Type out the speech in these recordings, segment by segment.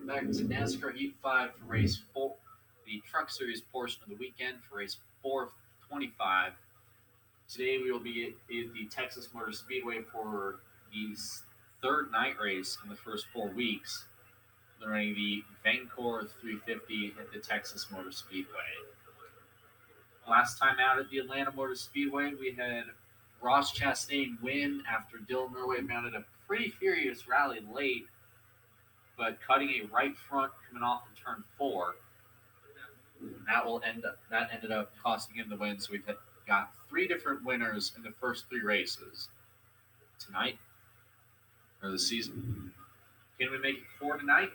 Back to NASCAR Heat 5 for race 4, the Truck Series portion of the weekend for race 4 of 25. Today we will be at the Texas Motor Speedway for the third night race in the first 4 weeks. They're running the Vankor 350 at the Texas Motor Speedway. Last time out at the Atlanta Motor Speedway, we had Ross Chastain win after Dylan Murray mounted a pretty furious rally late, but cutting a right front coming off of turn 4. That ended up costing him the win. So we've got 3 different winners in the first 3 races tonight, or the season. Can we make it 4 tonight?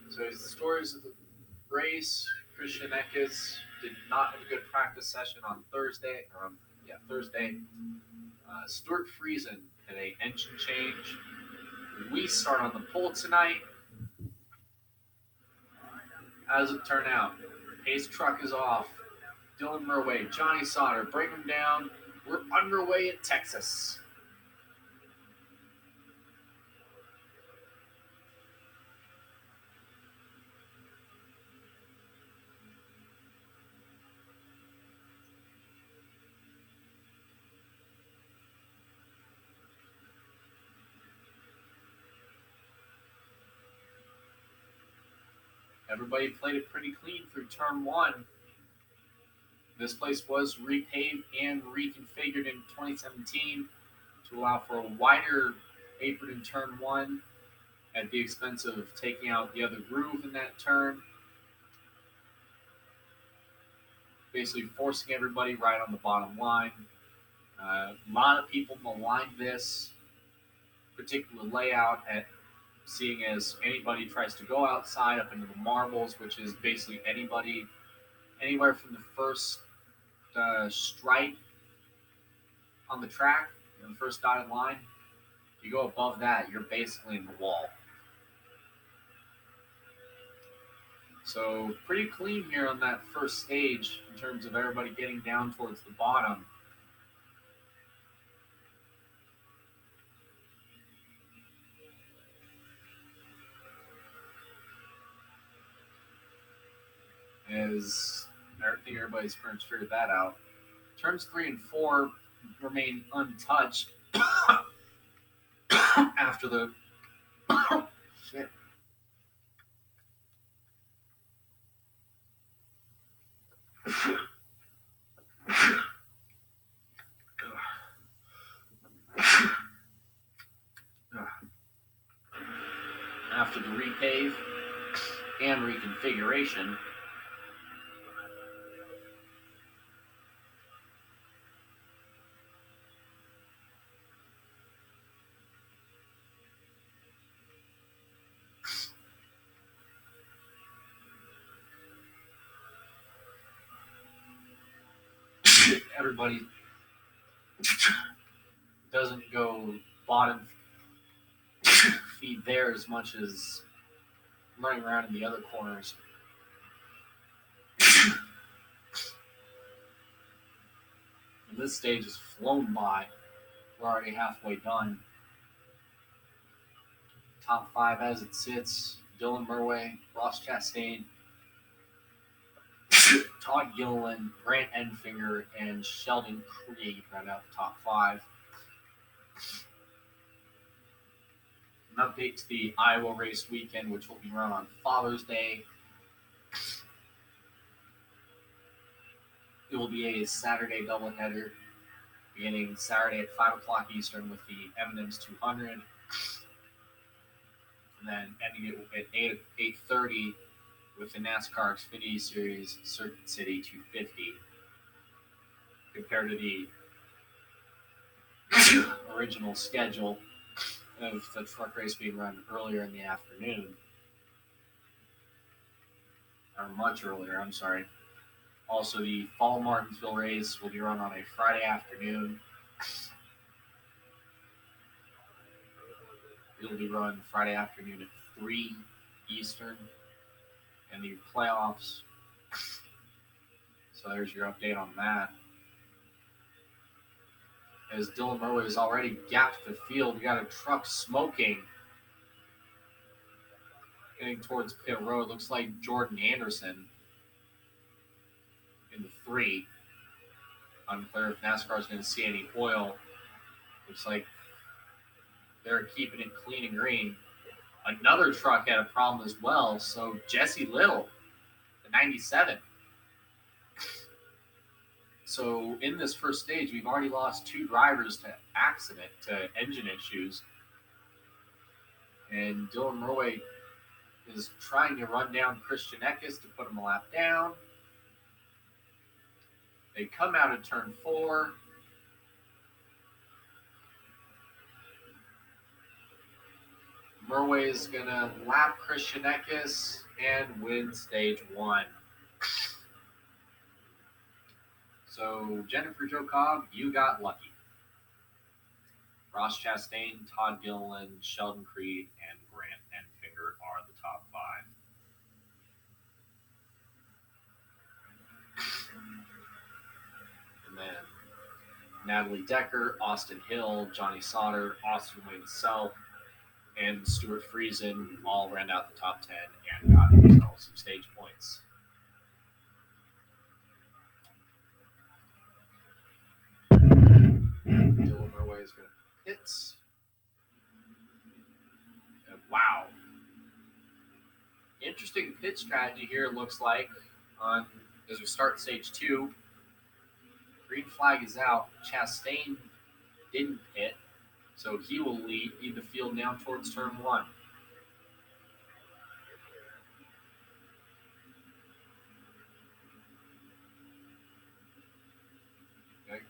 So the stories of the race: Christian Eckes did not have a good practice session on Thursday. Thursday. Stuart Friesen had an engine change. We start on the pole tonight. As it turned out, Pace truck is off. Dylan Murray, Johnny Sauter, bring him down. We're underway in Texas. Everybody played it pretty clean through turn 1. This place was repaved and reconfigured in 2017 to allow for a wider apron in turn 1 at the expense of taking out the other groove in that turn. Basically forcing everybody right on the bottom line. A lot of people maligned this particular layout at seeing as anybody tries to go outside up into the marbles, which is basically anybody anywhere from the first stripe on the track, the first dotted line. You go above that, you're basically in the wall. So pretty clean here on that first stage in terms of everybody getting down towards the bottom. As I think everybody's pretty much figured that out. Turns 3 and 4 remain untouched after the shit. After the repave and reconfiguration, everybody doesn't go bottom feed there as much as running around in the other corners. And this stage has flown by. We're already halfway done. Top 5 as it sits: Dylan Murray, Ross Chastain, Todd Gilliland, Grant Enfinger, and Sheldon Creed round out the top 5. An update to the Iowa race weekend, which will be run on Father's Day. It will be a Saturday doubleheader, beginning Saturday at 5 o'clock Eastern with the M&M's 200, and then ending it at 8:30 with the NASCAR Xfinity Series Circuit City 250, compared to the original schedule of the truck race being run earlier in the afternoon, or much earlier, I'm sorry. Also, the Fall Martinsville race will be run on a Friday afternoon. It'll be run Friday afternoon at 3 Eastern. in the playoffs. So there's your update on that. As Dylan Murray has already gapped the field, we got a truck smoking getting towards pit road. Looks like Jordan Anderson in the 3. Unclear if NASCAR is going to see any oil. Looks like they're keeping it clean and green. Another truck had a problem as well. So Jesse Little, the 97. So in this first stage, we've already lost 2 drivers to engine issues. And Dylan Murray is trying to run down Christian Eckes to put him a lap down. They come out of turn 4. Murray is going to lap Christian Eckes and win stage 1. So, Jennifer Jo Cobb, you got lucky. Ross Chastain, Todd Gilliland, Sheldon Creed, and Grant Enfinger are the top 5. And then Natalie Decker, Austin Hill, Johnny Sauter, Austin Wayne Self, and Stuart Friesen all ran out the top 10 and got themselves some stage points. Dylan Murray is going to pit. And wow. Interesting pit strategy here, it looks like, as we start stage 2. Green flag is out. Chastain didn't pit, so he will lead the field now towards turn 1. Okay.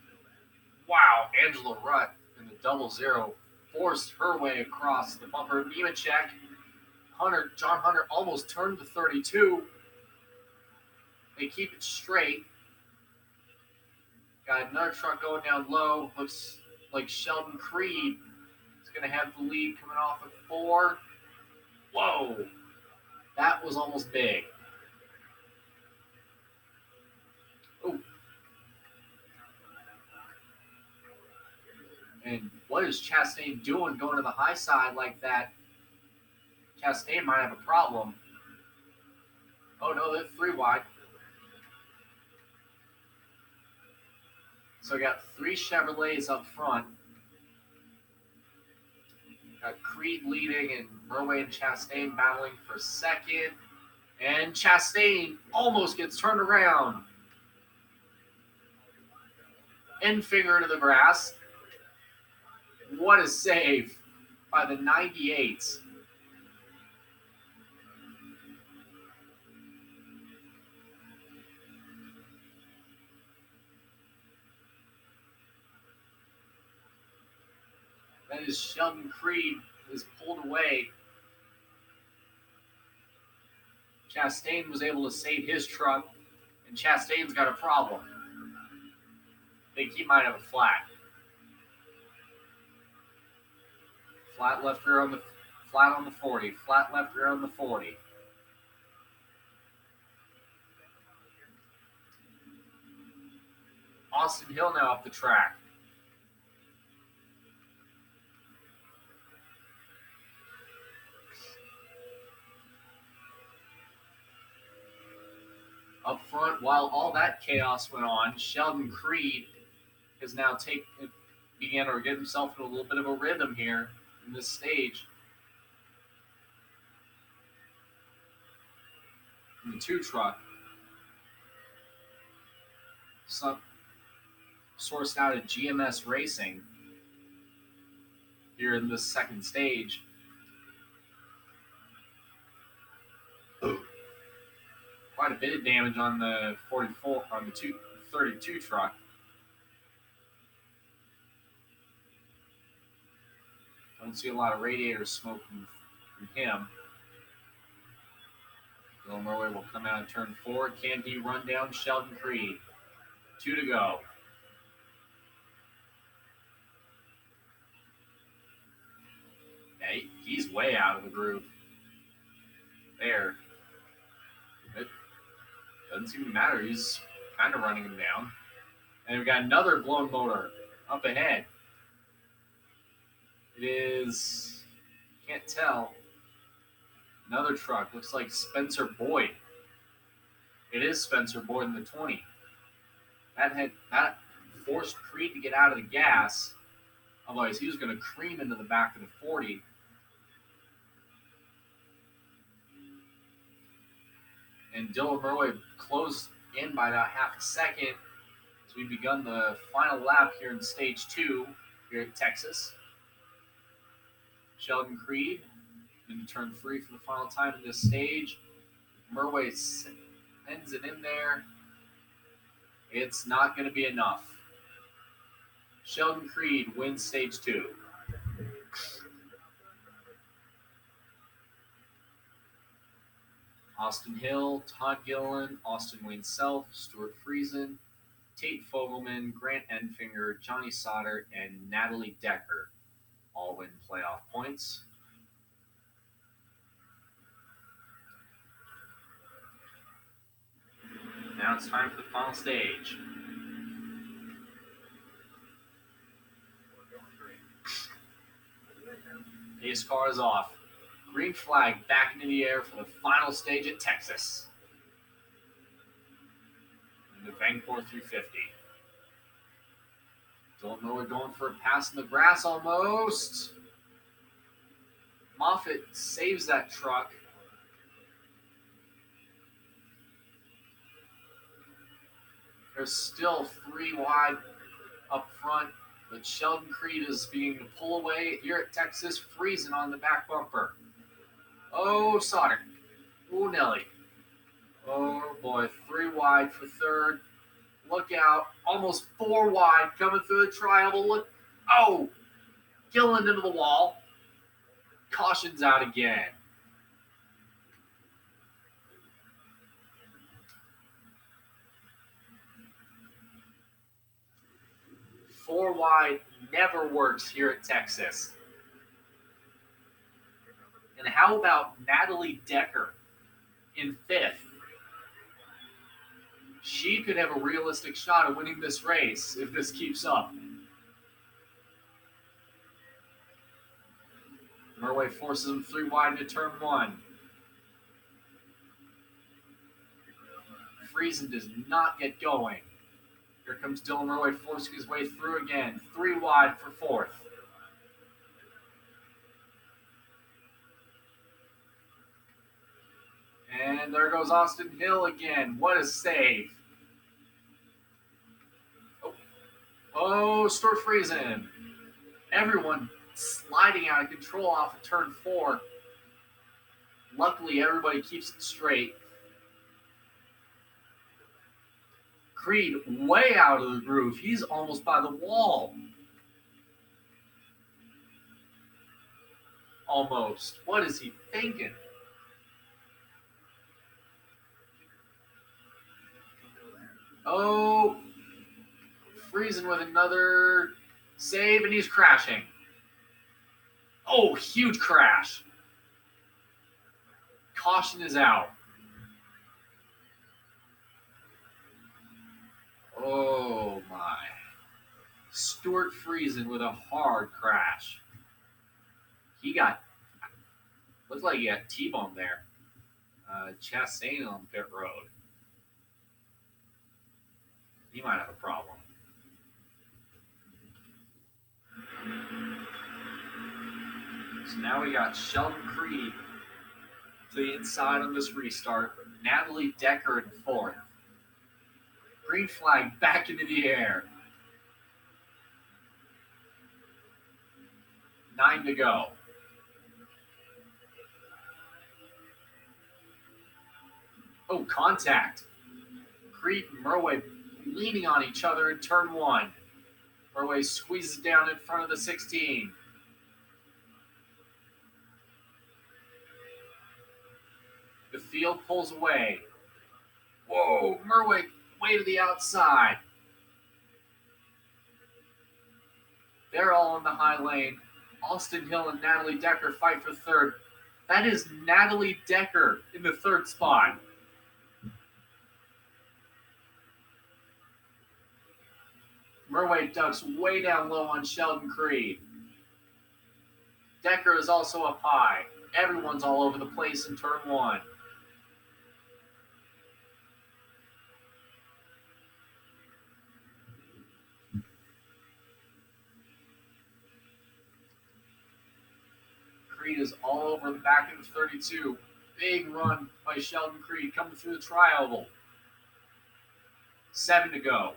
Wow, Angela Rutt in the 00 forced her way across the bumper. Nemechek, John Hunter almost turned the 32. They keep it straight. Got another truck going down low. Looks like Sheldon Creed is going to have the lead coming off at 4. Whoa. That was almost big. Oh. And what is Chastain doing going to the high side like that? Chastain might have a problem. Oh, no, they're 3 wide. So we got 3 Chevrolets up front. Got Creed leading and Murray and Chastain battling for second. And Chastain almost gets turned around. Enfinger to the grass. What a save by the 98s. That is Sheldon Creed is pulled away. Chastain was able to save his truck, and Chastain's got a problem. I think he might have a flat. Flat left rear on the 40. Flat left rear on the 40. Austin Hill now up the track. Up front, while all that chaos went on, Sheldon Creed has now began to get himself in a little bit of a rhythm here in this stage. In the 2 truck. Sourced out at GMS Racing here in this second stage. Quite a bit of damage on the 32 truck. Don't see a lot of radiator smoke from him. Dylan Murray will come out and turn 4. Can he run down Sheldon Creed? 2 to go. Yeah, he's way out of the groove. There. doesn't seem to matter. He's kind of running him down. And we've got another blown motor up ahead. It is, can't tell. Another truck. Looks like Spencer Boyd. It is Spencer Boyd in the 20. That forced Creed to get out of the gas. Otherwise, he was going to cream into the back of the 40. And Dylan Murray closed in by about half a second as we've begun the final lap here in stage 2 here at Texas. Sheldon Creed into turn 3 for the final time in this stage. Murray sends it in there. It's not going to be enough. Sheldon Creed wins stage 2. Austin Hill, Todd Gilliland, Austin Wayne Self, Stuart Friesen, Tate Fogelman, Grant Enfinger, Johnny Sauter, and Natalie Decker all win playoff points. Now it's time for the final stage. Pace car is off. Green flag back into the air for the final stage at Texas. In the Vankor 350. Dylan Miller going for a pass in the grass almost. Moffitt saves that truck. There's still 3 wide up front, but Sheldon Creed is beginning to pull away here at Texas, Friesen on the back bumper. Oh, Sauter. Oh, Nelly. Oh, boy. 3 wide for third. Look out. Almost 4 wide coming through the triangle. Look. Oh! Gilliland into the wall. Caution's out again. Four wide never works here at Texas. And how about Natalie Decker in 5th? She could have a realistic shot of winning this race if this keeps up. Murray forces him 3 wide into turn 1. Friesen does not get going. Here comes Dylan Murray forcing his way through again. 3 wide for 4th. And there goes Austin Hill again. What a save. Oh, Stuart Friesen. Everyone sliding out of control off of turn 4. Luckily, everybody keeps it straight. Creed way out of the groove. He's almost by the wall. Almost. What is he thinking? Oh, Friesen with another save, and he's crashing. Oh, huge crash. Caution is out. Oh, my. Stuart Friesen with a hard crash. Looked like he got T-boned there. Chastain on pit road. He might have a problem. So now we got Sheldon Creed to the inside on this restart. Natalie Decker in 4th. Green flag back into the air. 9 to go. Oh, contact. Creed and Murray leaning on each other in turn 1. Murray squeezes down in front of the 16. The field pulls away. Whoa, Murray way to the outside. They're all in the high lane. Austin Hill and Natalie Decker fight for 3rd. That is Natalie Decker in the 3rd spot. Murway ducks way down low on Sheldon Creed. Decker is also up high. Everyone's all over the place in turn one. Creed is all over the back of the 32. Big run by Sheldon Creed coming through the tri-oval. 7 to go.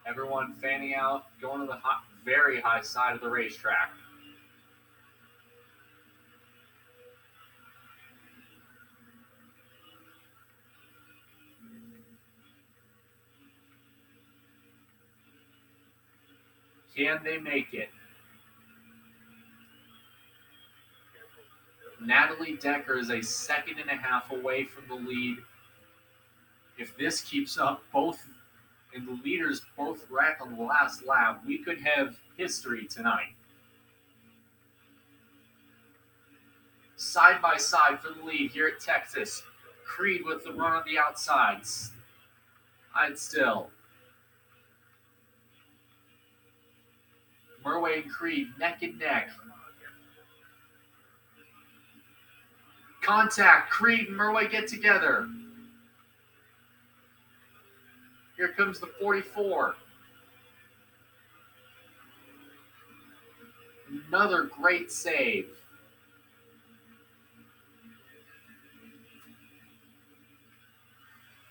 Everyone fanning out, going to the very high side of the racetrack. Can they make it? Natalie Decker is a second and a half away from the lead. If this keeps up, and the leaders both wreck on the last lap, we could have history tonight. Side by side for the lead here at Texas. Creed with the run on the outsides. I'd still. Murway and Creed neck and neck. Contact. Creed and Murway get together. Here comes the 44. Another great save.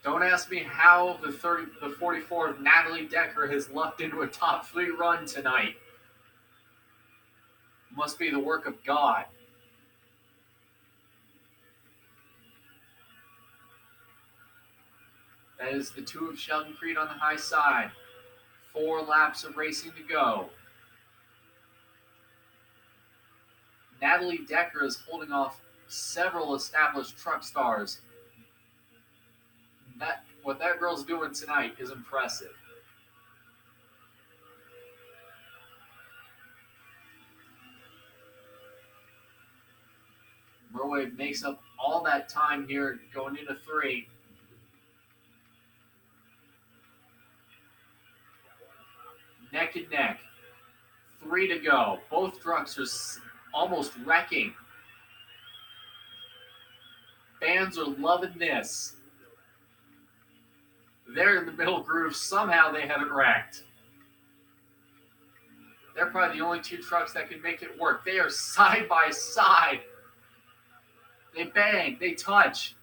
Don't ask me how the 44 of Natalie Decker has lucked into a top 3 run tonight. Must be the work of God. That is the 2 of Sheldon Creed on the high side. 4 laps of racing to go. Natalie Decker is holding off several established truck stars. What that girl's doing tonight is impressive. Murway makes up all that time here going into 3. Neck and neck. 3 to go. Both trucks are almost wrecking. Fans are loving this. They're in the middle groove. Somehow they haven't wrecked. They're probably the only 2 trucks that can make it work. They are side by side. They bang. They touch.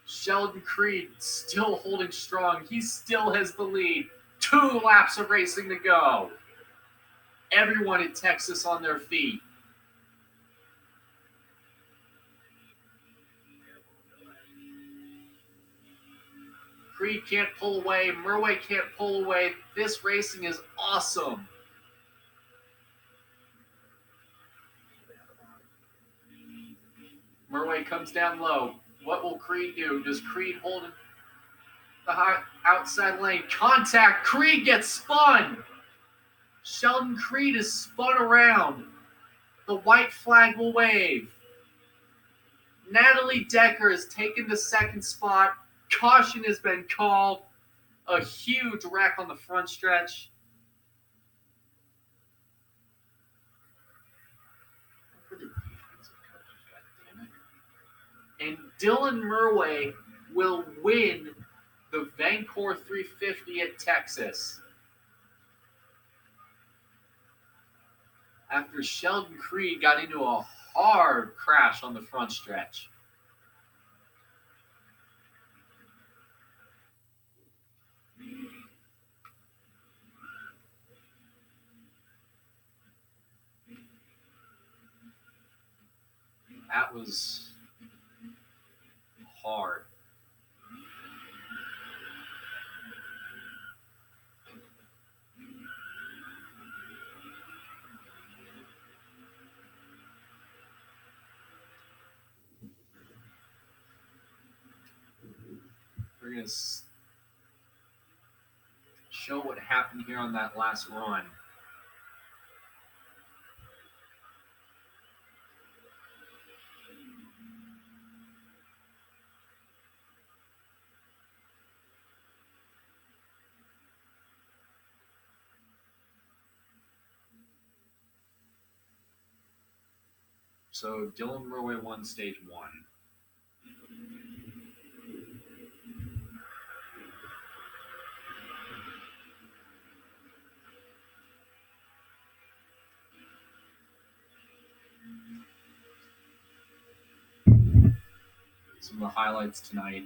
Sheldon Creed still holding strong. He still has the lead. 2 laps of racing to go. Everyone in Texas on their feet. Creed can't pull away. Murway can't pull away. This racing is awesome. Murway comes down low. What will Creed do? Does Creed hold the outside lane? Contact. Creed gets spun. Sheldon Creed is spun around. The white flag will wave. Natalie Decker has taken the second spot. Caution has been called. A huge wreck on the front stretch. And Dylan Murway will win the Vankor 350 at Texas. After Sheldon Creed got into a hard crash on the front stretch. That was hard. show what happened here on that last run. So Dylan Roy won stage 1. Some of the highlights tonight.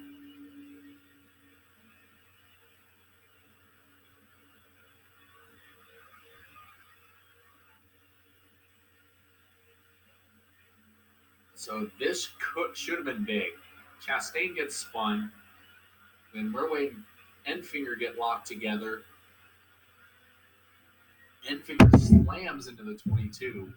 So this should have been big. Chastain gets spun. Then Merway and Enfinger get locked together. Enfinger slams into the 22.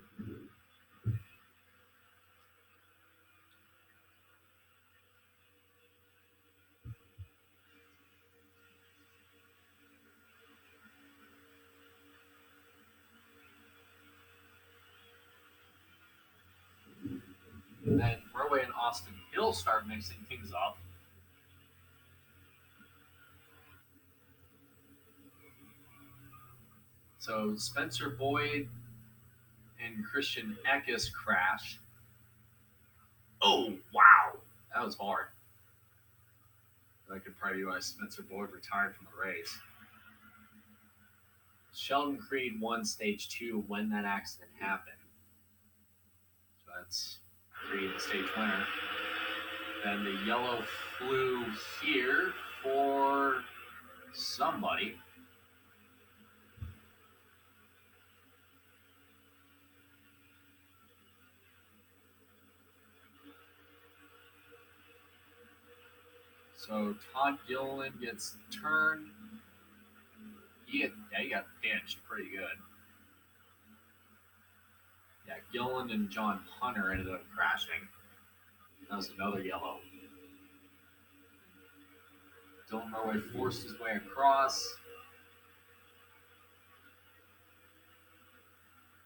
And then Merway and Austin Hill start mixing things up. So Spencer Boyd and Christian Eckes crash. Oh, wow. That was hard. I could probably realize Spencer Boyd retired from the race. Sheldon Creed won stage 2 when that accident happened. So that's Creed, the stage winner. Then the yellow flew here for somebody. So Todd Gilliland gets turned. He got pinched pretty good. Yeah, Gilliland and John Hunter ended up crashing. That was another yellow. Dylan Merway forced his way across.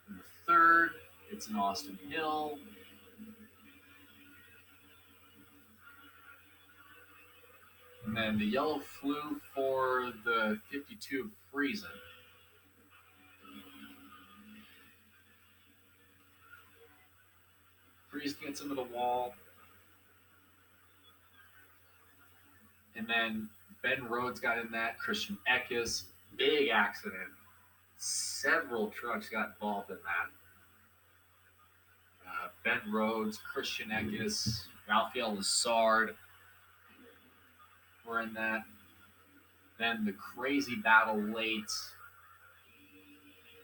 In the third, it's an Austin Hill. And then the yellow flew for the 52 Friesen. Friesen gets into the wall. And then Ben Rhodes got in that. Christian Eckes, big accident. Several trucks got involved in that. Ben Rhodes, Christian Eckes, Raphael Lessard were in that. Then the crazy battle late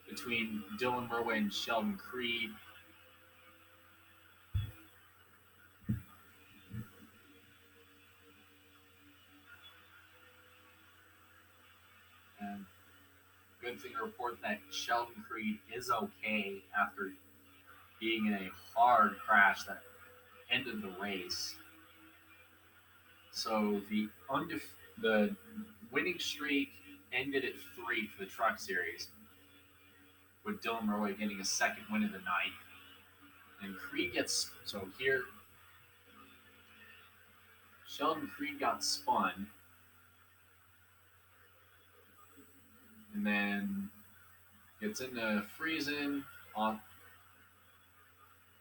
between Dylan Merway and Sheldon Creed. And good thing to report that Sheldon Creed is okay after being in a hard crash that ended the race. So the winning streak ended at 3 for the Truck Series, with Dylan Merway getting a second win of the night. And Creed gets, so here, Sheldon Creed got spun, and then gets into Friesen,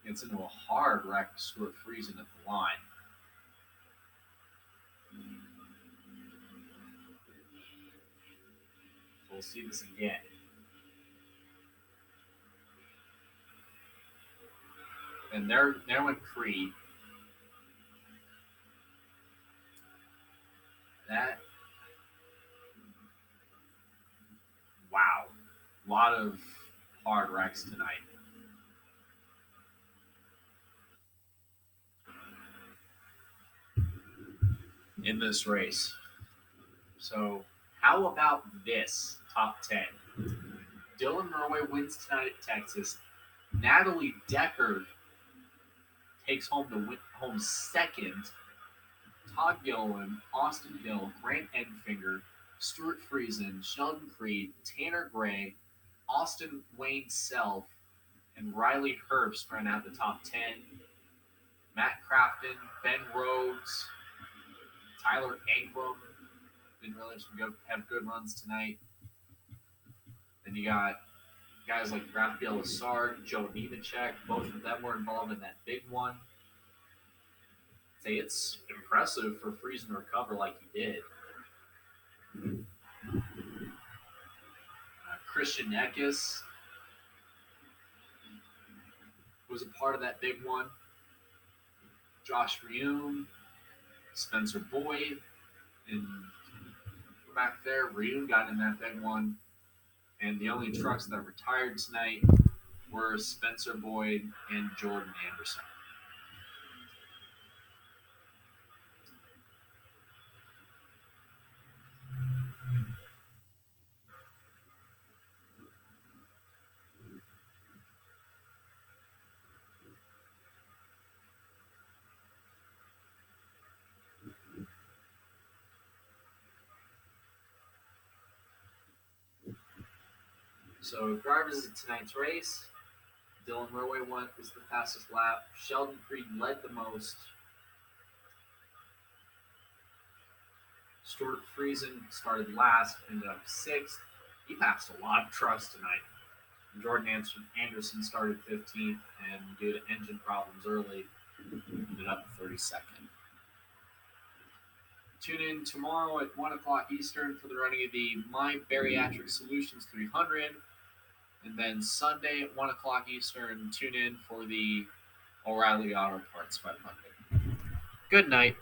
gets into a hard wreck to Stuart Friesen at the line. So we'll see this again. And there went Creed. That, wow, a lot of hard wrecks tonight. In this race. So how about this top 10? Dylan Merway wins tonight at Texas. Natalie Decker takes home second. Todd Gilliland, Austin Hill, Grant Enfinger, Stuart Friesen, Sheldon Creed, Tanner Gray, Austin Wayne Self, and Riley Herbst ran out the top 10. Matt Crafton, Ben Rhodes, Tyler Ankrum didn't really have good runs tonight. Then you got guys like Raphael Lessard, Joe Nemechek, both of them were involved in that big one. Say it's impressive for Friesen to recover like he did. Christian Eckes was a part of that big one. Josh Reum, Spencer Boyd, and back there, Reum got in that big one. And the only trucks that retired tonight were Spencer Boyd and Jordan Anderson. So drivers of tonight's race, Dylan Roway was the fastest lap. Sheldon Creed led the most. Stuart Friesen started last, ended up sixth. He passed a lot of trucks tonight. Jordan Anderson started 15th, and due to engine problems early, ended up 32nd. Tune in tomorrow at 1 o'clock Eastern for the running of the My Bariatric Solutions 300. And then Sunday at 1 o'clock Eastern, tune in for the O'Reilly Auto Parts 500. Good night.